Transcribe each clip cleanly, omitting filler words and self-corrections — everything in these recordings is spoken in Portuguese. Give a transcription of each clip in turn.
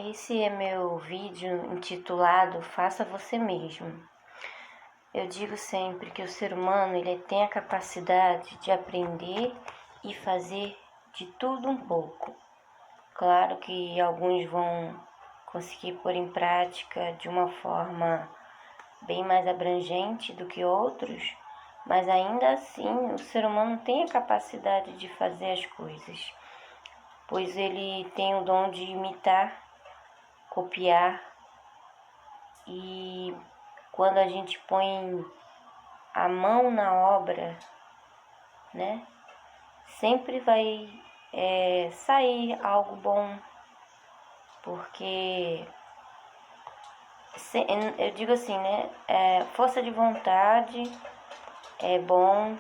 Esse é meu vídeo intitulado Faça Você Mesmo. Eu digo sempre que o ser humano ele tem a capacidade de aprender e fazer de tudo um pouco. Claro que alguns vão conseguir pôr em prática de uma forma bem mais abrangente do que outros, mas ainda assim o ser humano tem a capacidade de fazer as coisas, pois ele tem o dom de imitar, copiar, e quando a gente põe a mão na obra, né, sempre vai sair algo bom, porque eu digo assim, né, força de vontade é bom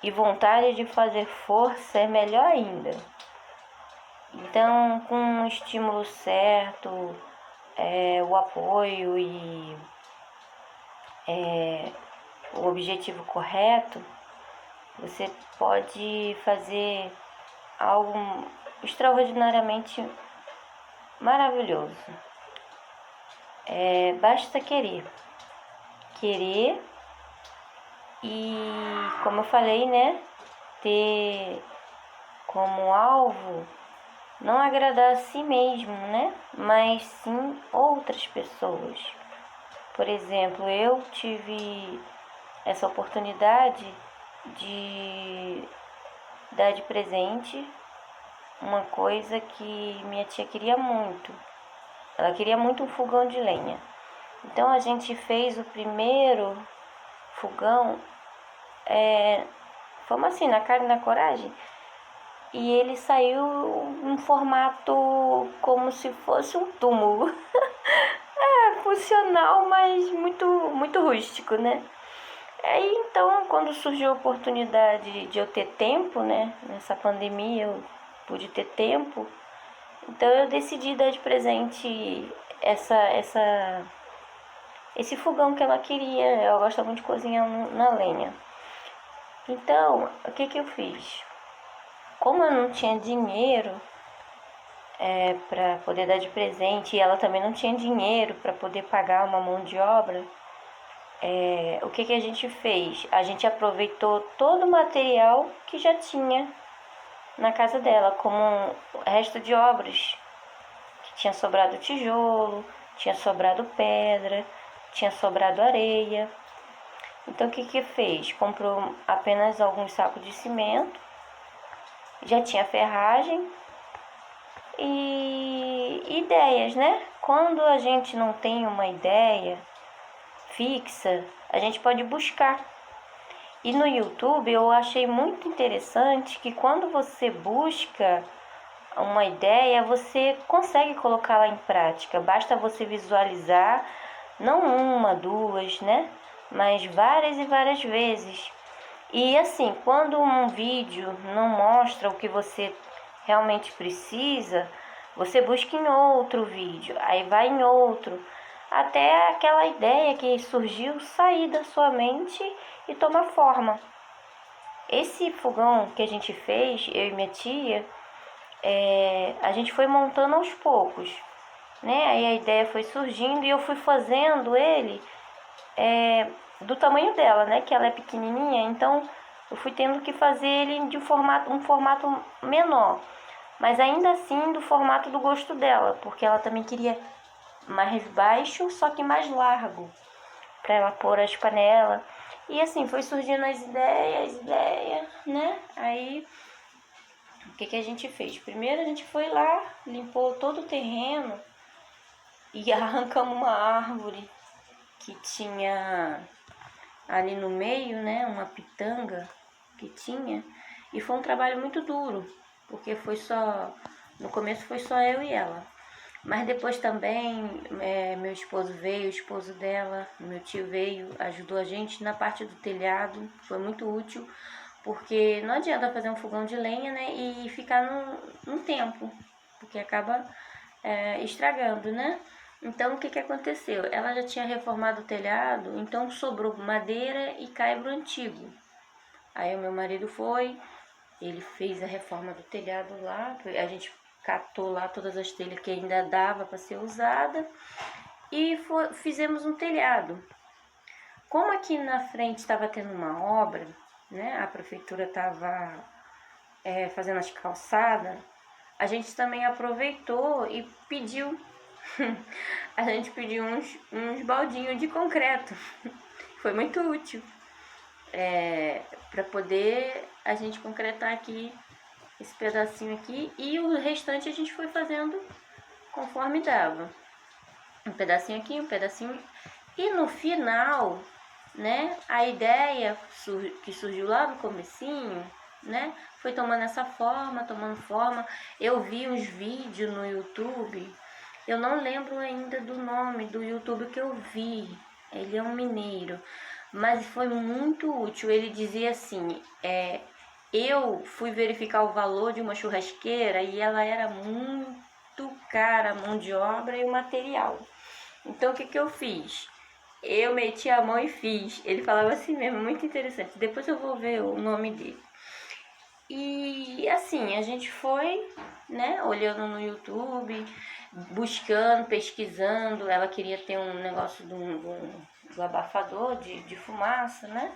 e vontade de fazer força é melhor ainda. Então, com um estímulo certo, o apoio e o objetivo correto, você pode fazer algo extraordinariamente maravilhoso. Basta querer. Querer e, como eu falei, né, ter como alvo não agradar a si mesmo, né, mas sim outras pessoas. Por exemplo, eu tive essa oportunidade de dar de presente uma coisa que minha tia queria muito. Ela queria muito um fogão de lenha. Então a gente fez o primeiro fogão, fomos assim, na cara e na coragem, e ele saiu um formato como se fosse um túmulo. Funcional, mas muito rústico, né? Aí então, quando surgiu a oportunidade de eu ter tempo, né? Nessa pandemia eu pude ter tempo. Então eu decidi dar de presente esse fogão que ela queria. Ela gosta muito de cozinhar na lenha. Então, o que eu fiz? Como eu não tinha dinheiro para poder dar de presente e ela também não tinha dinheiro para poder pagar uma mão de obra, o que a gente fez? A gente aproveitou todo o material que já tinha na casa dela, como resto de obras, que tinha sobrado tijolo, tinha sobrado pedra, tinha sobrado areia. Então o que fez? Comprou apenas alguns sacos de cimento, já tinha ferragem e ideias, né? Quando a gente não tem uma ideia fixa, a gente pode buscar. E no YouTube eu achei muito interessante que quando você busca uma ideia, você consegue colocá-la em prática. Basta você visualizar, não uma, duas, né? Mas várias e várias vezes. E assim, quando um vídeo não mostra o que você realmente precisa, você busca em outro vídeo, aí vai em outro, até aquela ideia que surgiu sair da sua mente e tomar forma. Esse fogão que a gente fez, eu e minha tia, a gente foi montando aos poucos, né? Aí a ideia foi surgindo e eu fui fazendo ele do tamanho dela, né? Que ela é pequenininha, então eu fui tendo que fazer ele de um formato menor, mas ainda assim do formato do gosto dela, porque ela também queria mais baixo, só que mais largo, para ela pôr as panelas. E assim, foi surgindo as ideias, né? Aí, o que a gente fez? Primeiro a gente foi lá, limpou todo o terreno e arrancamos uma árvore que tinha ali no meio, né? Uma pitanga que tinha. E foi um trabalho muito duro, porque no começo foi só eu e ela. Mas depois também meu esposo veio, o esposo dela, meu tio veio, ajudou a gente na parte do telhado, foi muito útil, porque não adianta fazer um fogão de lenha, né, e ficar no tempo, porque acaba estragando, né? Então o que aconteceu? Ela já tinha reformado o telhado, então sobrou madeira e caibro antigo. Aí o meu marido foi, ele fez a reforma do telhado lá, a gente catou lá todas as telhas que ainda dava para ser usada e fizemos um telhado. Como aqui na frente estava tendo uma obra, né, a prefeitura estava fazendo as calçadas, a gente também aproveitou e pediu, a gente pediu uns baldinhos de concreto. Foi muito útil para poder a gente concretar aqui esse pedacinho aqui, e o restante a gente foi fazendo conforme dava. Um pedacinho aqui, um pedacinho. E no final, né, a ideia que surgiu lá no comecinho, né, foi tomando essa forma, tomando forma. Eu vi uns vídeos no YouTube, eu não lembro ainda do nome do YouTube que eu vi, ele é um mineiro, mas foi muito útil. Ele dizia assim, eu fui verificar o valor de uma churrasqueira e ela era muito cara, a mão de obra e o material. Então o que eu fiz? Eu meti a mão e fiz. Ele falava assim mesmo, muito interessante. Depois eu vou ver o nome dele. E assim, a gente foi, né, olhando no YouTube, buscando, pesquisando. Ela queria ter um negócio do abafador de fumaça, né?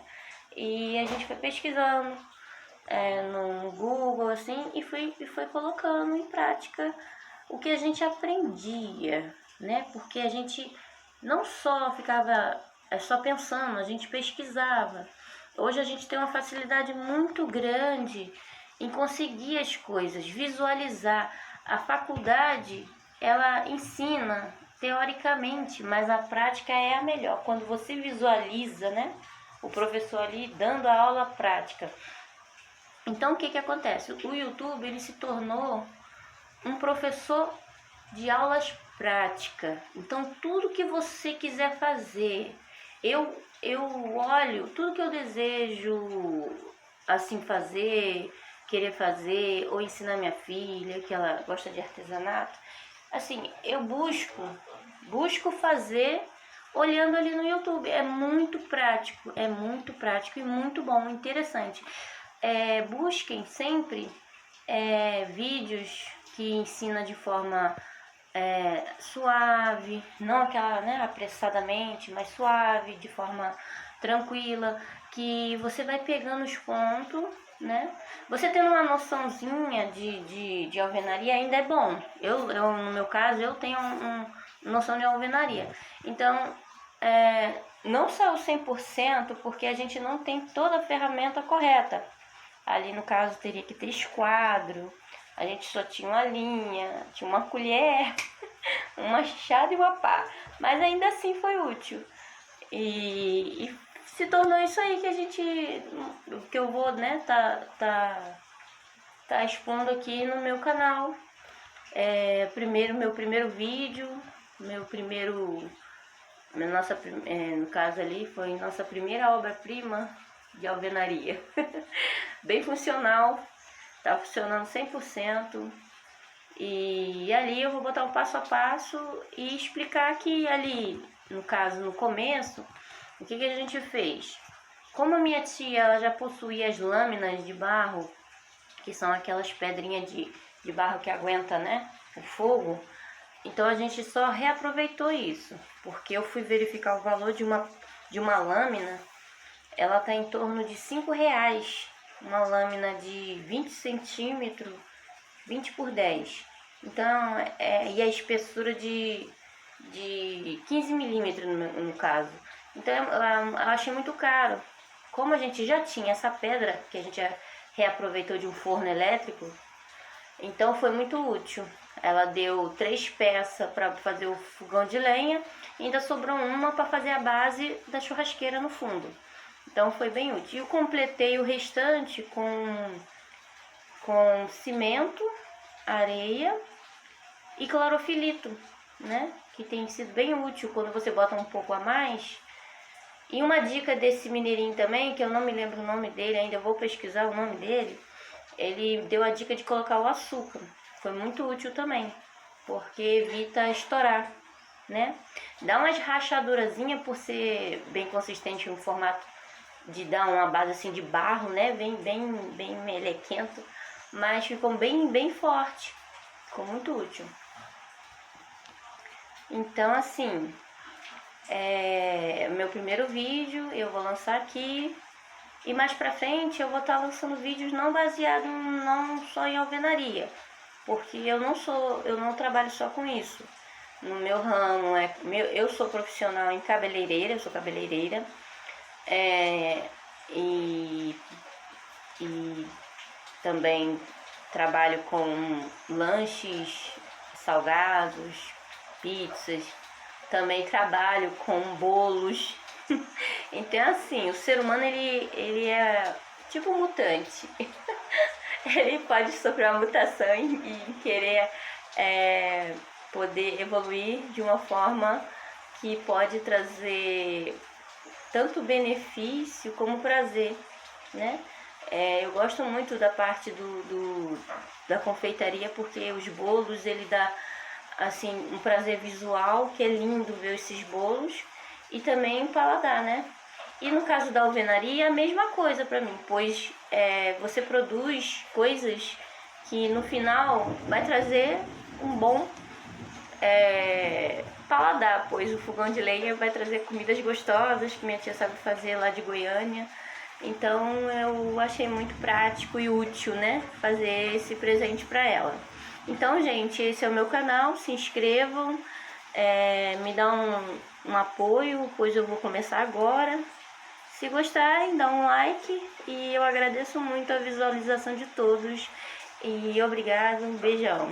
E a gente foi pesquisando no Google, assim, e foi colocando em prática o que a gente aprendia, né? Porque a gente não só ficava só pensando, a gente pesquisava. Hoje a gente tem uma facilidade muito grande em conseguir as coisas, visualizar. A faculdade, ela ensina teoricamente, mas a prática é a melhor. Quando você visualiza, né? O professor ali dando a aula prática. Então, o que acontece? O YouTube, ele se tornou um professor de aulas práticas. Então, tudo que você quiser fazer, eu olho, tudo que eu desejo, assim, querer fazer, ou ensinar minha filha, que ela gosta de artesanato, assim, eu busco fazer olhando ali no YouTube. É muito prático e muito bom, interessante. Busquem sempre vídeos que ensina de forma suave, não aquela, né, apressadamente, mas suave, de forma tranquila, que você vai pegando os pontos, né? Você tendo uma noçãozinha de alvenaria ainda é bom. Eu no meu caso, eu tenho noção de alvenaria. Então, não saiu 100%, porque a gente não tem toda a ferramenta correta. Ali no caso teria que ter esquadro, a gente só tinha uma linha, tinha uma colher, um machado e uma pá, mas ainda assim foi útil. E se tornou isso aí que eu vou, né, tá expondo aqui no meu canal. Meu primeiro vídeo, no caso ali foi nossa primeira obra-prima de alvenaria. Bem funcional, tá funcionando 100%. E ali eu vou botar o passo a passo e explicar que ali, no caso, no começo, o que a gente fez? Como a minha tia ela já possuía as lâminas de barro, que são aquelas pedrinhas de barro que aguenta, né, o fogo, então a gente só reaproveitou isso, porque eu fui verificar o valor de uma lâmina. Ela tá em torno de R$5, uma lâmina de 20 centímetros, 20 por 10. Então, e a espessura de 15 milímetros no caso. Então, eu achei muito caro. Como a gente já tinha essa pedra, que a gente reaproveitou de um forno elétrico, então foi muito útil. Ela deu 3 peças para fazer o fogão de lenha, e ainda sobrou uma para fazer a base da churrasqueira no fundo. Então foi bem útil. Eu completei o restante com cimento, areia e clorofilito, né? Que tem sido bem útil quando você bota um pouco a mais. E uma dica desse mineirinho também, que eu não me lembro o nome dele, ainda vou pesquisar o nome dele. Ele deu a dica de colocar o açúcar. Foi muito útil também, porque evita estourar, né? Dá umas rachadurazinhas por ser bem consistente no formato de dar uma base assim de barro, né? Bem melequento, mas ficou bem forte. ficou muito útil. Então, assim, meu primeiro vídeo eu vou lançar aqui. E mais pra frente eu vou estar lançando vídeos não baseados não só em alvenaria. Porque eu não trabalho só com isso. No meu ramo, eu sou profissional em cabeleireira, eu sou cabeleireira. E também trabalho com lanches salgados, pizzas. Também trabalho com bolos. Então, assim, o ser humano, ele é tipo um mutante. Ele pode sofrer uma mutação e querer poder evoluir de uma forma que pode trazer tanto benefício como prazer, né? Eu gosto muito da parte da confeitaria, porque os bolos, ele dá assim um prazer visual, que é lindo ver esses bolos, e também o paladar, né? E no caso da alvenaria, a mesma coisa para mim, pois você produz coisas que no final vai trazer um bom paladar, pois o fogão de lenha vai trazer comidas gostosas que minha tia sabe fazer lá de Goiânia. Então eu achei muito prático e útil, né, fazer esse presente para ela. Então, gente, esse é o meu canal, se inscrevam, me dá um apoio, pois eu vou começar agora. Se gostarem, dá um like e eu agradeço muito a visualização de todos. E obrigado, um beijão.